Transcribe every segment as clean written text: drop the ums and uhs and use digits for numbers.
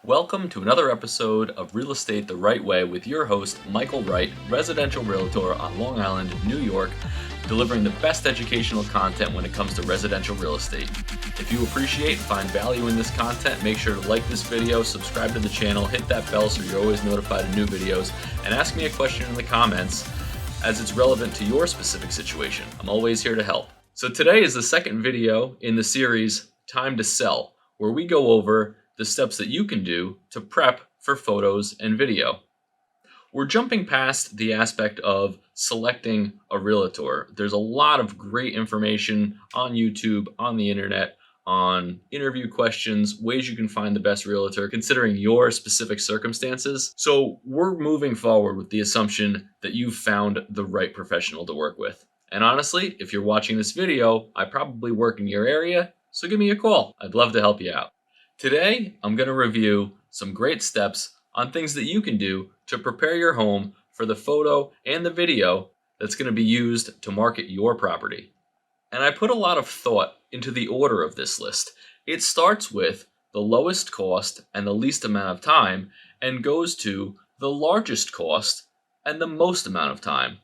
Welcome to another episode of Real Estate the Right Way with your host, Michael.Wright, residential realtor on Long Island, New York, delivering the best educational content when it comes to residential real estate. If you appreciate and find value in this content, make sure to like this video, subscribe to the channel, hit that bell so you're always notified of new videos, and ask me a question in the comments as it's relevant to your specific situation. I'm always here to help. So today is the second video in the series, Time to Sell, where we go over the steps that you can do to prep for photos and video. We're jumping past the aspect of selecting a realtor. There's a lot of great information on YouTube, on the internet, on interview questions, ways you can find the best realtor considering your specific circumstances. So we're moving forward with the assumption that you've found the right professional to work with. And honestly, if you're watching this video, I probably work in your area, so give me a call. I'd love to help you out. Today, I'm going to review some great steps on things that you can do to prepare your home for the photo and the video that's going to be used to market your property. And I put a lot of thought into the order of this list. It starts with the lowest cost and the least amount of time and goes to the largest cost and the most amount of time.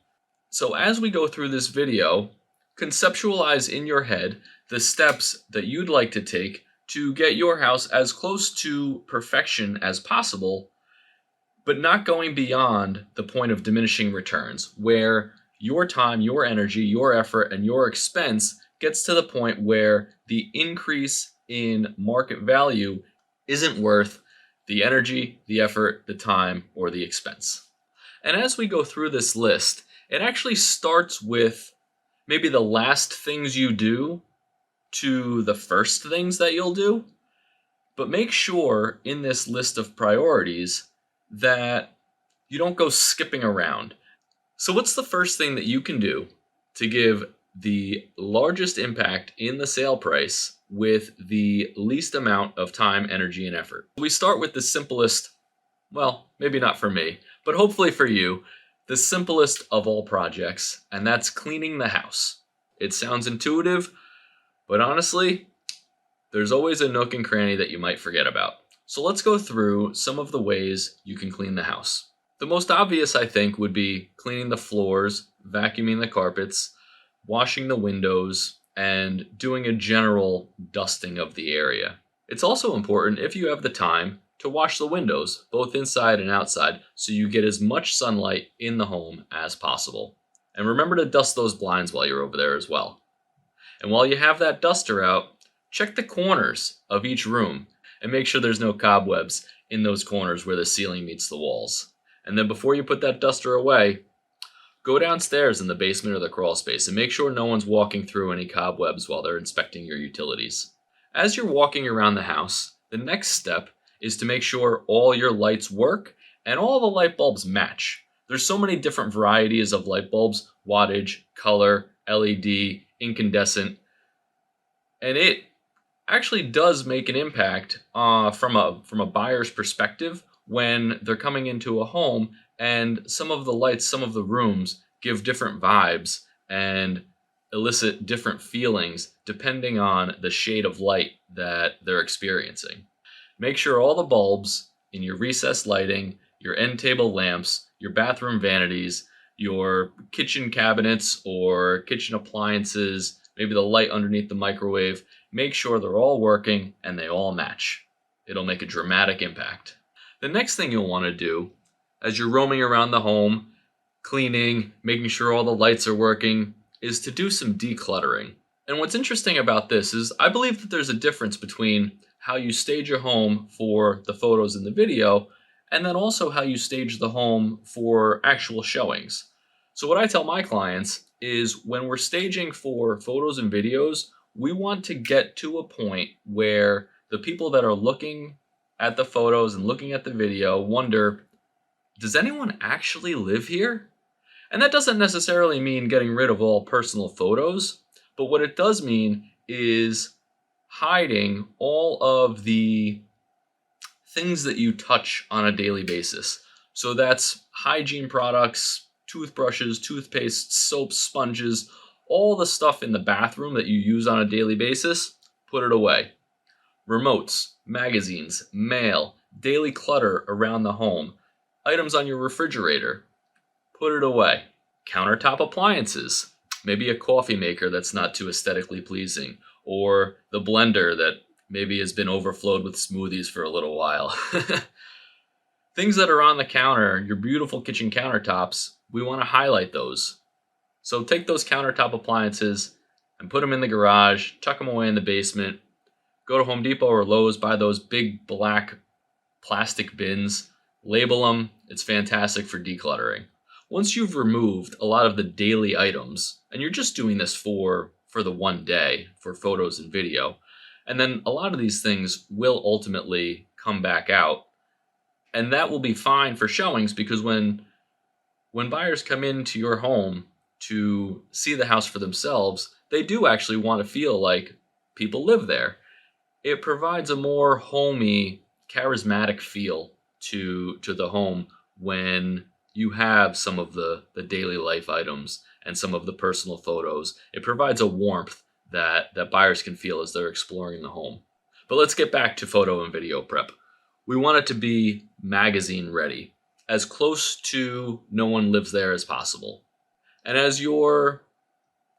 So as we go through this video, conceptualize in your head the steps that you'd like to take to get your house as close to perfection as possible, but not going beyond the point of diminishing returns, where your time, your energy, your effort, and your expense gets to the point where the increase in market value isn't worth the energy, the effort, the time, or the expense. And as we go through this list, it actually starts with maybe the last things you do to the first things that you'll do, but make sure in this list of priorities that you don't go skipping around. So what's the first thing that you can do to give the largest impact in the sale price with the least amount of time, energy, and effort? We start with the simplest, well, maybe not for me, but hopefully for you, the simplest of all projects, and that's cleaning the house. It sounds intuitive, but honestly, there's always a nook and cranny that you might forget about. So let's go through some of the ways you can clean the house. The most obvious, I think, would be cleaning the floors, vacuuming the carpets, washing the windows, and doing a general dusting of the area. It's also important, if you have the time, to wash the windows, both inside and outside, so you get as much sunlight in the home as possible. And remember to dust those blinds while you're over there as well. And while you have that duster out, check the corners of each room and make sure there's no cobwebs in those corners where the ceiling meets the walls. And then before you put that duster away, go downstairs in the basement or the crawl space and make sure no one's walking through any cobwebs while they're inspecting your utilities. As you're walking around the house, the next step is to make sure all your lights work and all the light bulbs match. There's so many different varieties of light bulbs, wattage, color, LED, incandescent, and it actually does make an impact from a buyer's perspective when they're coming into a home, and some of the lights, some of the rooms give different vibes and elicit different feelings depending on the shade of light that they're experiencing. Make sure all the bulbs in your recessed lighting, your end table lamps, your bathroom vanities, your kitchen cabinets or kitchen appliances, maybe the light underneath the microwave, make sure they're all working and they all match. It'll make a dramatic impact. The next thing you'll want to do as you're roaming around the home, cleaning, making sure all the lights are working, is to do some decluttering. And what's interesting about this is I believe that there's a difference between how you stage a home for the photos and the video, and then also how you stage the home for actual showings. So what I tell my clients is when we're staging for photos and videos, we want to get to a point where the people that are looking at the photos and looking at the video wonder, does anyone actually live here? And that doesn't necessarily mean getting rid of all personal photos, but what it does mean is hiding all of the things that you touch on a daily basis. So that's hygiene products, toothbrushes, toothpaste, soaps, sponges, all the stuff in the bathroom that you use on a daily basis, put it away. Remotes, magazines, mail, daily clutter around the home, items on your refrigerator, put it away. Countertop appliances, maybe a coffee maker that's not too aesthetically pleasing, or the blender that maybe has been overflowed with smoothies for a little while. Things that are on the counter, your beautiful kitchen countertops, we want to highlight those. So take those countertop appliances and put them in the garage, tuck them away in the basement, go to Home Depot or Lowe's, buy those big black plastic bins, label them. It's fantastic for decluttering. Once you've removed a lot of the daily items, and you're just doing this for the one day, for photos and video, and then a lot of these things will ultimately come back out. And that will be fine for showings, because when buyers come into your home to see the house for themselves, they do actually want to feel like people live there. It provides a more homey, charismatic feel to the home when you have some of the daily life items and some of the personal photos. It provides a warmth that buyers can feel as they're exploring the home. But let's get back to photo and video prep. We want it to be magazine ready, as close to no one lives there as possible. And as you're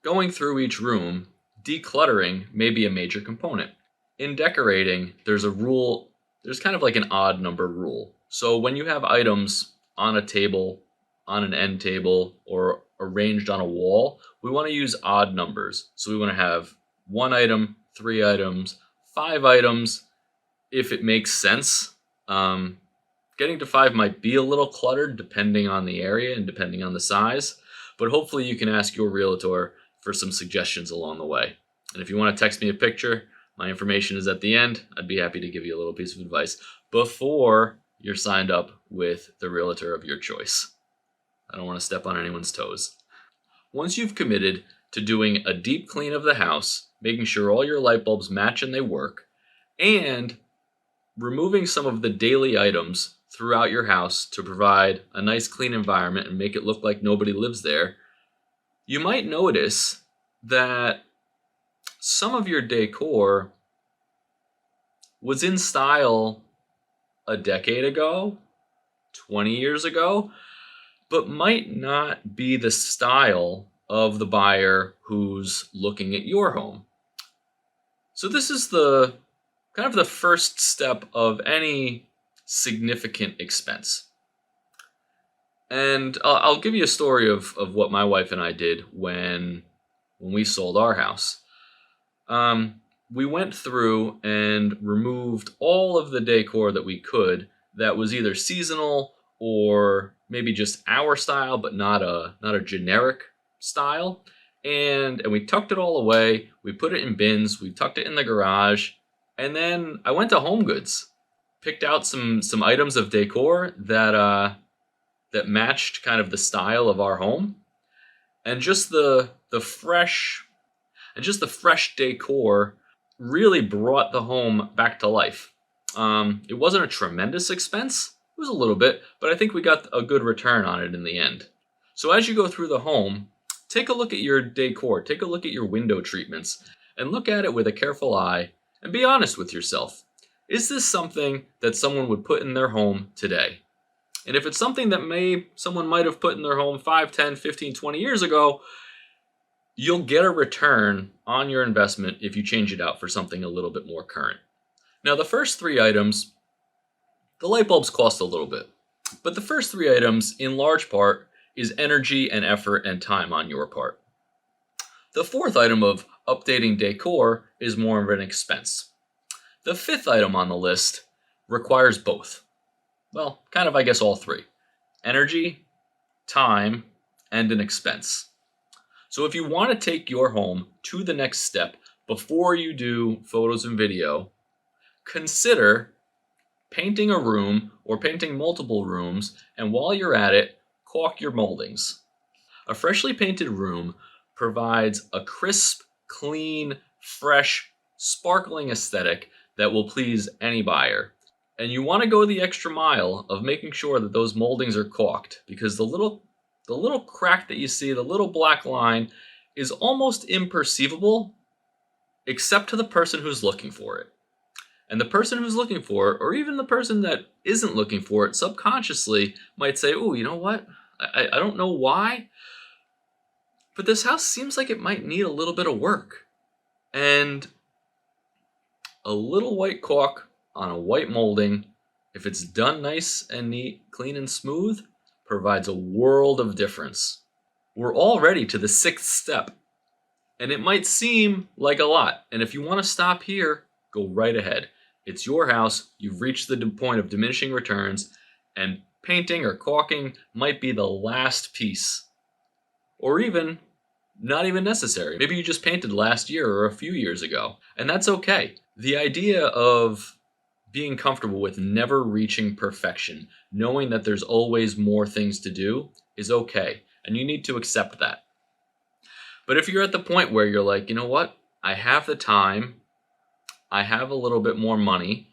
going through each room, decluttering may be a major component. In decorating, there's a rule, there's kind of like an odd number rule. So when you have items on a table, on an end table, or arranged on a wall, we want to use odd numbers. So we want to have 1 item, 3 items, 5 items, if it makes sense. Getting to 5 might be a little cluttered depending on the area and depending on the size, but hopefully you can ask your realtor for some suggestions along the way. And if you want to text me a picture, my information is at the end. I'd be happy to give you a little piece of advice before you're signed up with the realtor of your choice. I don't want to step on anyone's toes. Once you've committed to doing a deep clean of the house, making sure all your light bulbs match and they work, and removing some of the daily items throughout your house to provide a nice clean environment and make it look like nobody lives there, you might notice that some of your decor was in style a decade ago, 20 years ago, but might not be the style of the buyer who's looking at your home. So this is the kind of the first step of any significant expense. And I'll give you a story of what my wife and I did when we sold our house. We went through and removed all of the decor that we could that was either seasonal or maybe just our style, but not a generic style. And we tucked it all away. We put it in bins. We tucked it in the garage. And then I went to Home Goods, picked out some items of decor that matched kind of the style of our home, and just the fresh decor really brought the home back to life. It wasn't a tremendous expense. It was a little bit, but I think we got a good return on it in the end. So as you go through the home, take a look at your decor, take a look at your window treatments, and look at it with a careful eye. And be honest with yourself. Is this something that someone would put in their home today? And if it's something that someone might have put in their home 5, 10, 15, 20 years ago, you'll get a return on your investment if you change it out for something a little bit more current. Now, the first 3 items, the light bulbs cost a little bit. But the first 3 items, in large part, is energy and effort and time on your part. The 4th item of updating decor is more of an expense. The 5th item on the list requires both. Well, kind of, I guess, all 3. Energy, time, and an expense. So if you want to take your home to the next step before you do photos and video, consider painting a room or painting multiple rooms, and while you're at it, caulk your moldings. A freshly painted room provides a crisp, clean, fresh, sparkling aesthetic that will please any buyer. And you want to go the extra mile of making sure that those moldings are caulked, because the little crack that you see, the little black line, is almost imperceivable except to the person who's looking for it. And the person who's looking for it, or even the person that isn't looking for it, subconsciously might say, oh, you know what? I don't know why, but this house seems like it might need a little bit of work. And a little white caulk on a white molding, if it's done nice and neat, clean and smooth, provides a world of difference. We're already to the 6th step, and it might seem like a lot. And if you want to stop here, go right ahead. It's your house. You've reached the point of diminishing returns, and painting or caulking might be the last piece, or even not even necessary. Maybe you just painted last year or a few years ago, and that's okay. The idea of being comfortable with never reaching perfection, knowing that there's always more things to do, is okay, and you need to accept that. But if you're at the point where you're like, you know what, I have the time, I have a little bit more money,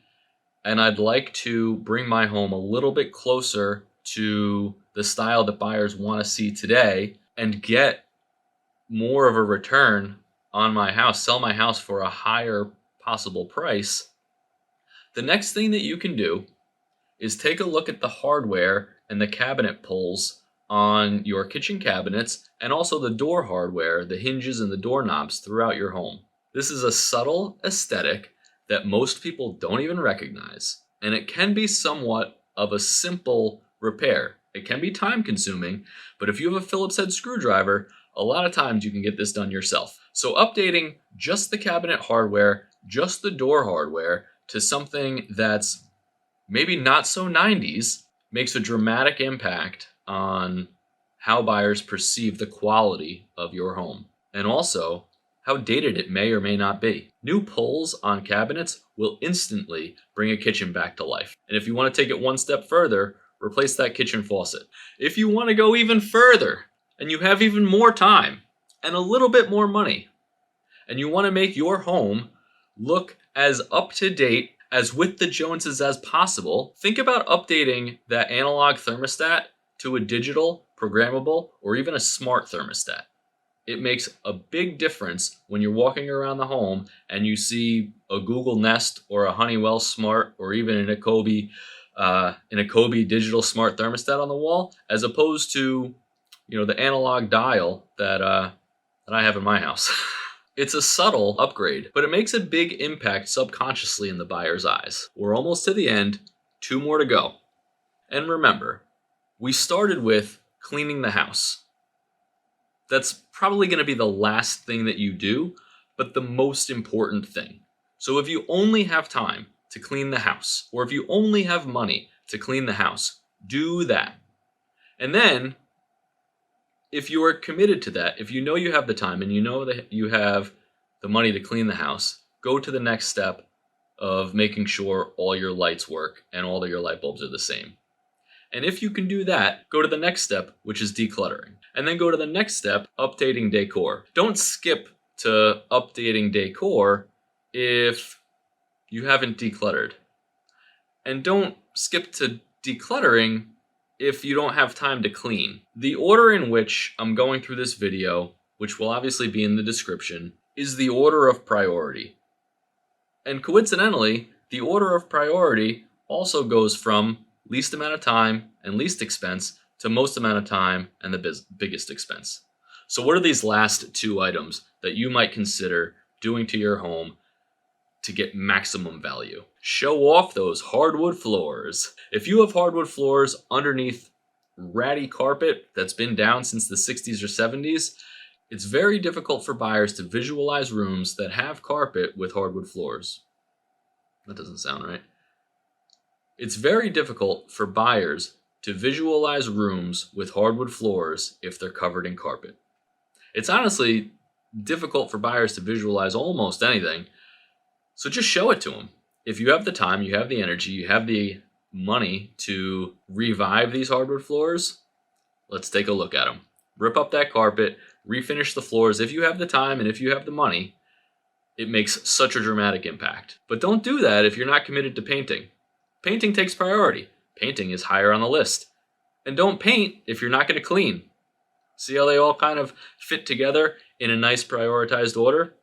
and I'd like to bring my home a little bit closer to the style that buyers want to see today and get more of a return on my house, sell my house for a higher possible price, the next thing that you can do is take a look at the hardware and the cabinet pulls on your kitchen cabinets, and also the door hardware, the hinges and the doorknobs throughout your home. This is a subtle aesthetic that most people don't even recognize, and it can be somewhat of a simple repair. It can be time consuming, but if you have a Phillips head screwdriver, a lot of times you can get this done yourself. So updating just the cabinet hardware, just the door hardware, to something that's maybe not so 90s makes a dramatic impact on how buyers perceive the quality of your home, and also how dated it may or may not be. New pulls on cabinets will instantly bring a kitchen back to life. And if you want to take it one step further, replace that kitchen faucet. If you want to go even further, and you have even more time and a little bit more money, and you want to make your home look as up to date as with the Joneses as possible, think about updating that analog thermostat to a digital, programmable, or even a smart thermostat. It makes a big difference when you're walking around the home and you see a Google Nest or a Honeywell Smart or even an Ecobee digital smart thermostat on the wall, as opposed to, the analog dial that I have in my house. It's a subtle upgrade, but it makes a big impact subconsciously in the buyer's eyes. We're almost to the end, 2 more to go. And remember, we started with cleaning the house. That's probably going to be the last thing that you do, but the most important thing. So if you only have time to clean the house, or if you only have money to clean the house, do that. And then, if you are committed to that, if you know you have the time and you know that you have the money to clean the house, go to the next step of making sure all your lights work and all of your light bulbs are the same. And if you can do that, go to the next step, which is decluttering. And then go to the next step, updating decor. Don't skip to updating decor if you haven't decluttered. And don't skip to decluttering if you don't have time to clean. The order in which I'm going through this video, which will obviously be in the description, is the order of priority. And coincidentally, the order of priority also goes from least amount of time and least expense to most amount of time and the biggest expense. So what are these last 2 items that you might consider doing to your home to get maximum value? Show off those hardwood floors. If you have hardwood floors underneath ratty carpet that's been down since the 60s or 70s, it's very difficult for buyers to visualize rooms that have carpet with hardwood floors. That doesn't sound right. It's very difficult for buyers to visualize rooms with hardwood floors if they're covered in carpet. It's honestly difficult for buyers to visualize almost anything, so just show it to them. If you have the time, you have the energy, you have the money to revive these hardwood floors, let's take a look at them. Rip up that carpet, refinish the floors. If you have the time and if you have the money, it makes such a dramatic impact. But don't do that if you're not committed to painting. Painting takes priority. Painting is higher on the list. And don't paint if you're not going to clean. See how they all kind of fit together in a nice prioritized order?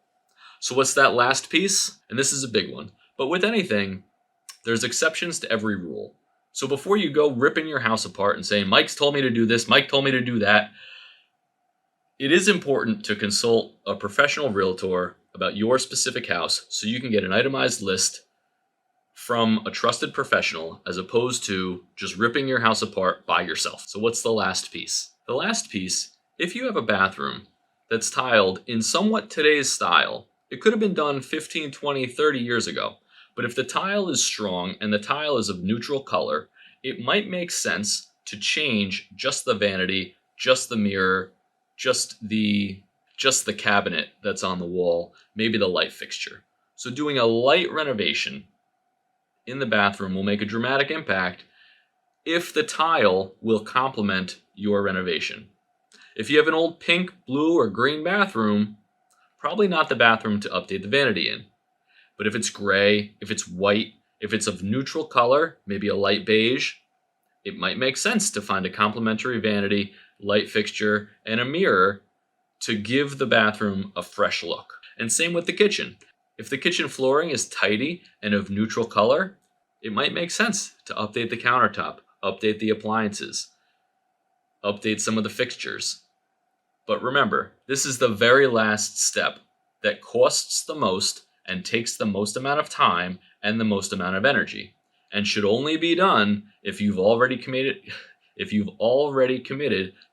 So what's that last piece? And this is a big one. But with anything, there's exceptions to every rule. So before you go ripping your house apart and saying, Mike's told me to do this, Mike told me to do that, it is important to consult a professional realtor about your specific house so you can get an itemized list from a trusted professional as opposed to just ripping your house apart by yourself. So what's the last piece? The last piece, if you have a bathroom that's tiled in somewhat today's style, it could have been done 15, 20, 30 years ago. But if the tile is strong and the tile is of neutral color, it might make sense to change just the vanity, just the mirror, just the cabinet that's on the wall, maybe the light fixture. So doing a light renovation in the bathroom will make a dramatic impact if the tile will complement your renovation. If you have an old pink, blue, or green bathroom, probably not the bathroom to update the vanity in. But if it's gray, if it's white, if it's of neutral color, maybe a light beige, it might make sense to find a complementary vanity, light fixture, and a mirror to give the bathroom a fresh look. And same with the kitchen. If the kitchen flooring is tidy and of neutral color, it might make sense to update the countertop, update the appliances, update some of the fixtures. But remember, this is the very last step that costs the most and takes the most amount of time and the most amount of energy, and should only be done if you've already committed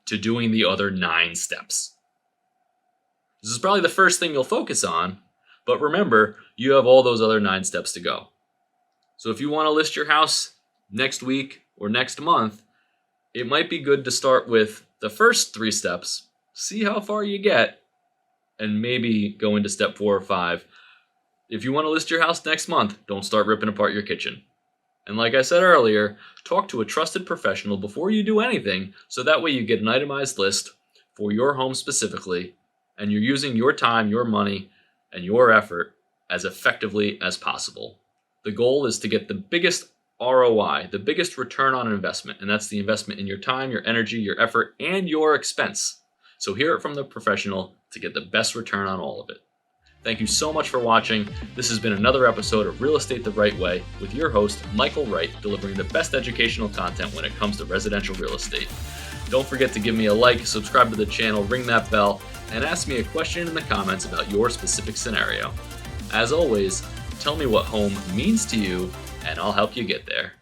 to doing the other 9 steps. This is probably the first thing you'll focus on, but remember, you have all those other 9 steps to go. So if you want to list your house next week or next month, it might be good to start with the first 3 steps, see how far you get, and maybe go into step 4 or 5. If you want to list your house next month, don't start ripping apart your kitchen. And like I said earlier, talk to a trusted professional before you do anything, so that way you get an itemized list for your home specifically, and you're using your time, your money, and your effort as effectively as possible. The goal is to get the biggest ROI, the biggest return on investment, and that's the investment in your time, your energy, your effort, and your expense. So hear it from the professional to get the best return on all of it. Thank you so much for watching. This has been another episode of Real Estate the Right Way with your host, Michael.Wright, delivering the best educational content when it comes to residential real estate. Don't forget to give me a like, subscribe to the channel, ring that bell, and ask me a question in the comments about your specific scenario. As always, tell me what home means to you, and I'll help you get there.